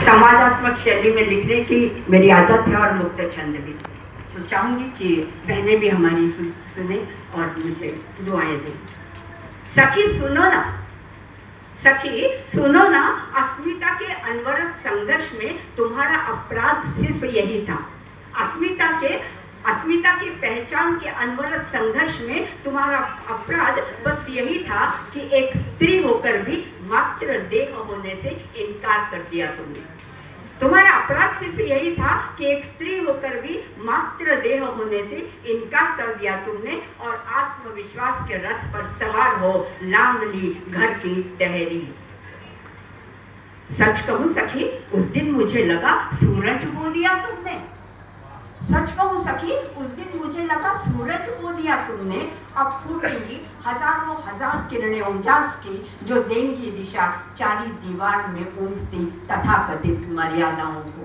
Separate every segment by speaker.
Speaker 1: संवादात्मक शैली में लिखने की मेरी आदत है और मुक्त छंद भी। तो चाहूंगी कि बहनें भी हमारी सुने और मुझे दुआएं दें। सखी सुनो ना, सखी सुनो ना, अस्मिता के अनवरत संघर्ष में तुम्हारा अपराध सिर्फ यही था। अस्मिता की पहचान के अनवरत संघर्ष में तुम्हारा अपराध बस यही था कि एक स्त्री होकर भी मात्र देह होने से इनकार कर दिया तुमने। तुम्हारा अपराध सिर्फ यही था कि एक स्त्री होकर भी मात्र देह होने से इनकार कर दिया तुमने और आत्मविश्वास के रथ पर सवार हो लांग ली घर की टहरी। सच कहूं सखी, उस दिन मुझे लगा सूरज बो दिया तुमने। सच कहूं सखी, उस दिन मुझे लगा सूरज बो दिया तुमने। अब फूटेंगी हजारों हजार किरणें उजास की, जो देंगी दिशा चारी दीवार में ऊँटती तथाकथित मर्यादाओं को।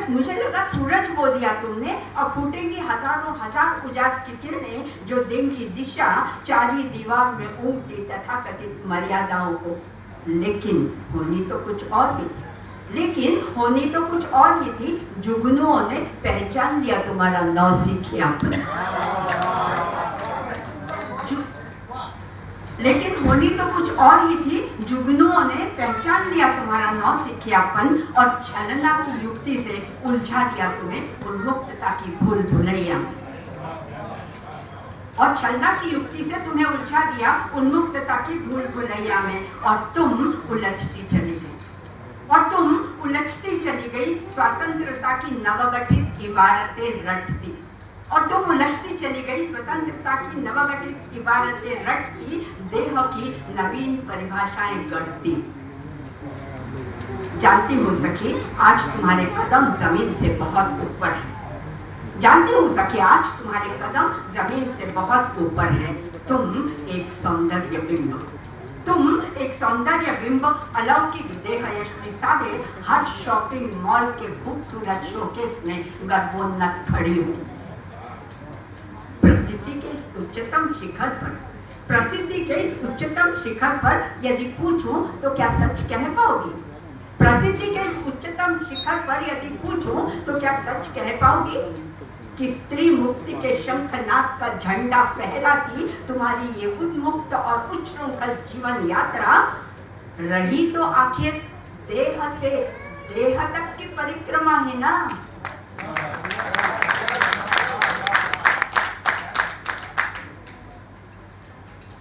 Speaker 1: मुझे लगा सूरज बो दिया तुमने। अब फूटेंगी हजारों हजार उजास की किरणें, जो देंगी दिशा चारी दीवार में ऊँटती तथाकथित मर्यादाओं को। लेकिन होनी तो कुछ और ही थी। जुगनुओं ने पहचान लिया तुम्हारा नौसिखियापन। लेकिन होनी तो कुछ और ही थी। जुगनुओं ने पहचान लिया तुम्हारा नौसिखियापन और छलना की युक्ति से उलझा दिया तुम्हें उन्मुक्तता की भूल भुलैया में। और छलना की युक्ति से तुम्हें उलझा दिया उन्मुक्तता की भूल भुलैया में, और तुम उलझती चली गई स्वतंत्रता की नवगठित इबारतें रटती। और तुम उलझती चली गई स्वतंत्रता की नवगठित इबारतें रटती, देह की नवीन परिभाषाएं गढ़ती। जानती हूँ सखी, आज तुम्हारे कदम जमीन से बहुत ऊपर है। जानती हूँ सखी, आज तुम्हारे कदम जमीन से बहुत ऊपर है। तुम एक सौंदर्य बिंब अलौकिक देह यष्टि साधे हर शॉपिंग मॉल के खूबसूरत शोकेस में गर्भोन्नत खड़ी हो। प्रसिद्धि के इस उच्चतम शिखर पर यदि पूछूं तो क्या सच कह पाओगी? प्रसिद्धि के इस उच्चतम शिखर पर यदि पूछूं तो क्या सच कह पाओगी कि स्त्री मुक्ति के शंखनाद का झंडा फहराती तुम्हारी ये उन्मुक्त और उच्छृंखल जीवन यात्रा रही तो आखिर देह से देह तक की परिक्रमा है ना?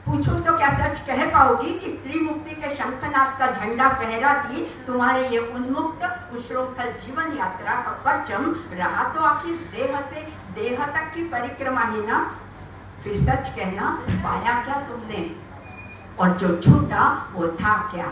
Speaker 1: पूछो तो क्या सच कह पाओगी कि स्त्री मुक्ति के शंखनाद का झंडा फहराती तुम्हारे ये उन्मुक्त उच्छृंखल जीवन यात्रा का परचम रहा तो आखिर देह से देह तक की परिक्रमा ही ना? फिर सच कहना, पाया क्या तुमने? और जो छूटा वो था क्या?